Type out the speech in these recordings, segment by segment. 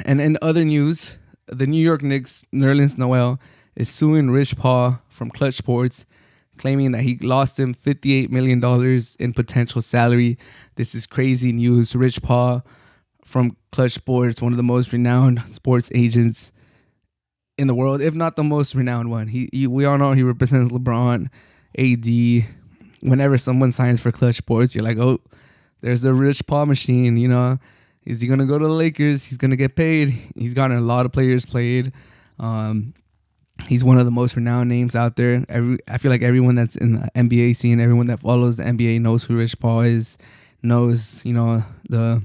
And in other news, the New York Knicks, Nerlens Noel, is suing Rich Paul from Clutch Sports, claiming that he lost him $58 million in potential salary. This is crazy news. Rich Paul from Clutch Sports, one of the most renowned sports agents in the world, if not the most renowned one. We all know he represents LeBron, AD. Whenever someone signs for Clutch Sports, you're like, oh, there's the Rich Paul machine, you know. Is he going to go to the Lakers? He's going to get paid. He's gotten a lot of players played. He's one of the most renowned names out there. I feel like everyone that's in the NBA scene, everyone that follows the NBA knows who Rich Paul is, knows, you know, the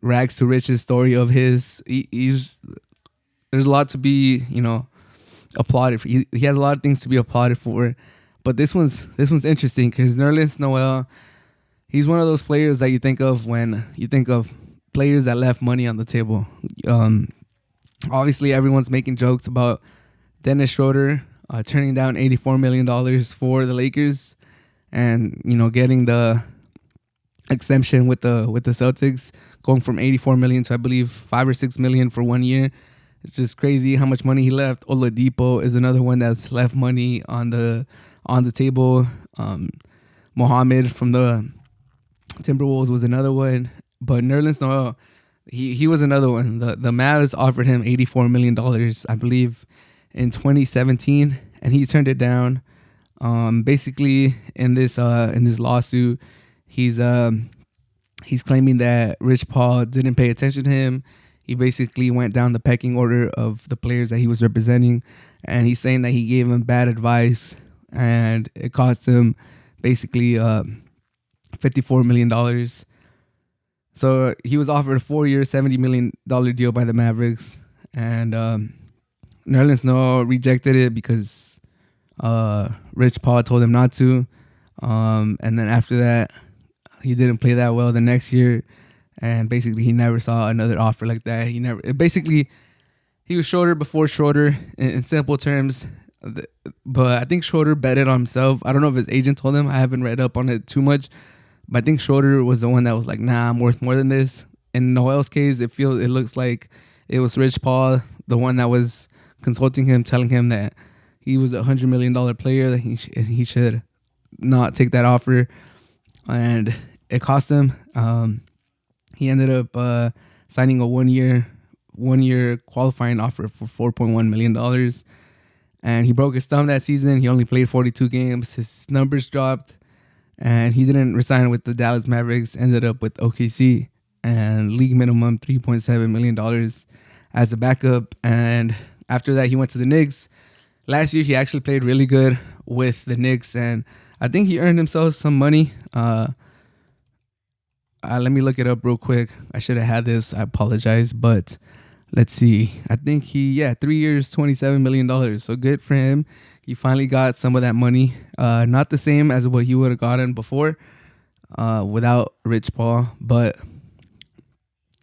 rags to riches story of his. There's a lot to be, you know, applauded for. He has a lot of things to be applauded for. But this one's interesting because Nerlens Noel, he's one of those players that you think of when you think of players that left money on the table. Obviously, everyone's making jokes about Dennis Schroeder turning down $84 million for the Lakers, and you know, getting the exemption with the Celtics, going from $84 million to, I believe, $5 or $6 million for 1 year. It's just crazy how much money he left. Oladipo is another one that's left money on the table. Mohammed from the Timberwolves was another one. But Nerlens Noel, he was another one. The Mavs offered him $84 million, I believe, in 2017, and he turned it down. Basically, in this lawsuit, he's claiming that Rich Paul didn't pay attention to him. He basically went down the pecking order of the players that he was representing, and he's saying that he gave him bad advice, and it cost him basically $54 million. So he was offered a 4-year, $70 million deal by the Mavericks, and Nerlens Noel rejected it because Rich Paul told him not to. And then after that, he didn't play that well the next year, and basically he never saw another offer like that. He was Schroeder before Schroeder in simple terms. But I think Schroeder betted on himself. I don't know if his agent told him. I haven't read up on it too much. But I think Schroeder was the one that was like, nah, I'm worth more than this. In Noel's case, it looks like it was Rich Paul, the one that was consulting him, telling him that he was a $100 million player, that he should not take that offer. And it cost him. He ended up signing a one year qualifying offer for $4.1 million. And he broke his thumb that season. He only played 42 games. His numbers dropped. And he didn't resign with the Dallas Mavericks. Ended up with OKC. And league minimum $3.7 million as a backup. And after that, he went to the Knicks. Last year, he actually played really good with the Knicks. And I think he earned himself some money. Let me look it up real quick. I should have had this. I apologize. But let's see. I think 3 years, $27 million. So good for him. He finally got some of that money. Not the same as what he would have gotten before without Rich Paul. But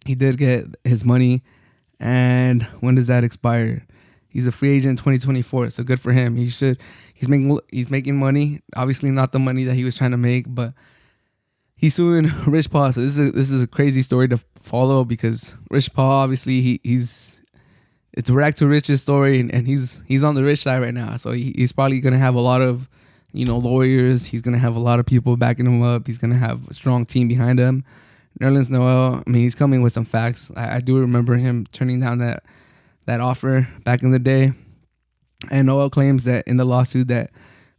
he did get his money. And when does that expire? He's a free agent in 2024. So good for him. He's making money. Obviously not the money that he was trying to make, but he's suing Rich Paul. So this is a crazy story to follow, because Rich Paul, obviously it's a rag to riches story, and he's on the rich side right now. So he's probably gonna have a lot of, you know, lawyers. He's gonna have a lot of people backing him up. He's gonna have a strong team behind him. Nerlens Noel, I mean, he's coming with some facts. I do remember him turning down that offer back in the day. And Noel claims that in the lawsuit that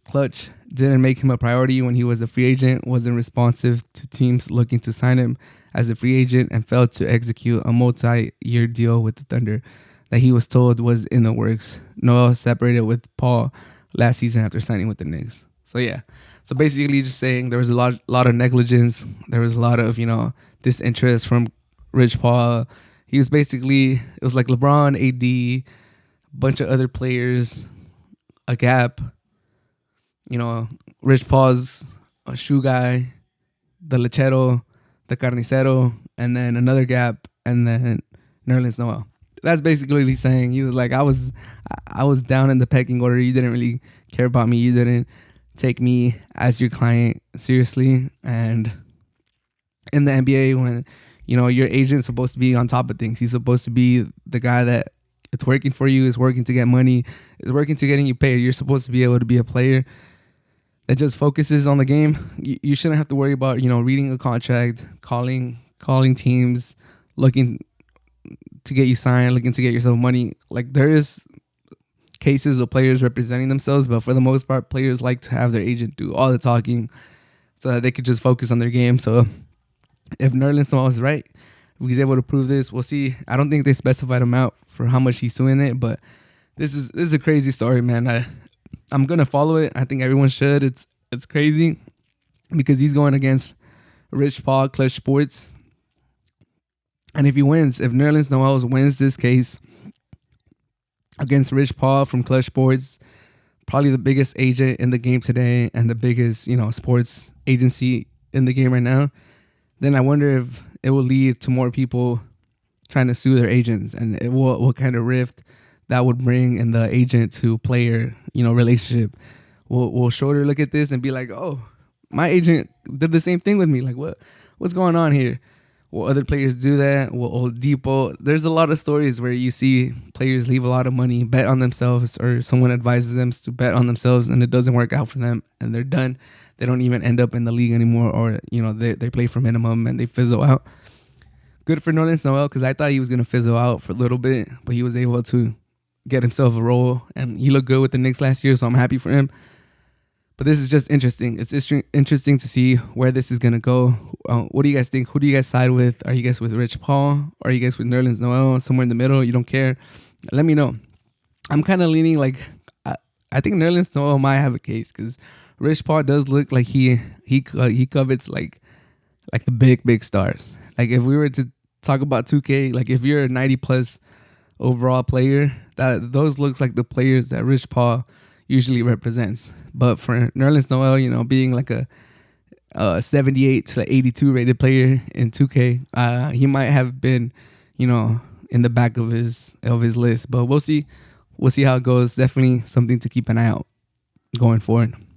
Clutch didn't make him a priority when he was a free agent, wasn't responsive to teams looking to sign him as a free agent, and failed to execute a multi-year deal with the Thunder that he was told was in the works. Noel separated with Paul last season after signing with the Knicks. So yeah. So basically just saying there was a lot of negligence. There was a lot of, you know, disinterest from Rich Paul. He was basically, it was like LeBron, AD, a bunch of other players, a gap. You know, Rich Paul's a shoe guy, the lechero, the carnicero, and then another gap, and then Nerlens Noel. That's basically what he's saying. He was like, I was down in the pecking order. You didn't really care about me. You didn't take me as your client seriously. And in the NBA, when Your agent's supposed to be on top of things. He's supposed to be the guy that it's working for you, is working to get money, is working to getting you paid. You're supposed to be able to be a player that just focuses on the game. You shouldn't have to worry about, reading a contract, calling teams, looking to get you signed, looking to get yourself money. Like, there is cases of players representing themselves, but for the most part, players like to have their agent do all the talking so that they could just focus on their game. So if Nerlens Noel is right, if he's able to prove this, we'll see. I don't think they specified him out for how much he's suing it, but this is a crazy story, man. I'm gonna follow it. I think everyone should. It's crazy because he's going against Rich Paul, Clutch Sports, and if Nerlens Noel wins this case against Rich Paul from Clutch Sports, probably the biggest agent in the game today and the biggest, sports agency in the game right now, then I wonder if it will lead to more people trying to sue their agents, and what kind of rift that would bring in the agent to player, relationship. Will Schroeder look at this and be like, oh, my agent did the same thing with me? Like, what's going on here? Will other players do that? Will Oladipo? There's a lot of stories where you see players leave a lot of money, bet on themselves, or someone advises them to bet on themselves, and it doesn't work out for them, and they're done. They don't even end up in the league anymore, or they play for minimum and they fizzle out. Good for Nerlens Noel, because I thought he was gonna fizzle out for a little bit, but he was able to get himself a role, and he looked good with the Knicks last year, so I'm happy for him. But this is just interesting. It's interesting to see where this is gonna go. What do you guys think? Who do you guys side with? Are you guys with Rich Paul? Or are you guys with Nerlens Noel? Somewhere in the middle? You don't care? Let me know. I'm kind of leaning like I think Nerlens Noel might have a case, because Rich Paul does look like he covets like the big stars. Like, if we were to talk about 2K, like, if you're a 90 plus overall player, those looks like the players that Rich Paul usually represents. But for Nerlens Noel, being like a 78 to 82 rated player in 2K, he might have been, in the back of his list. But we'll see how it goes. Definitely something to keep an eye out going forward.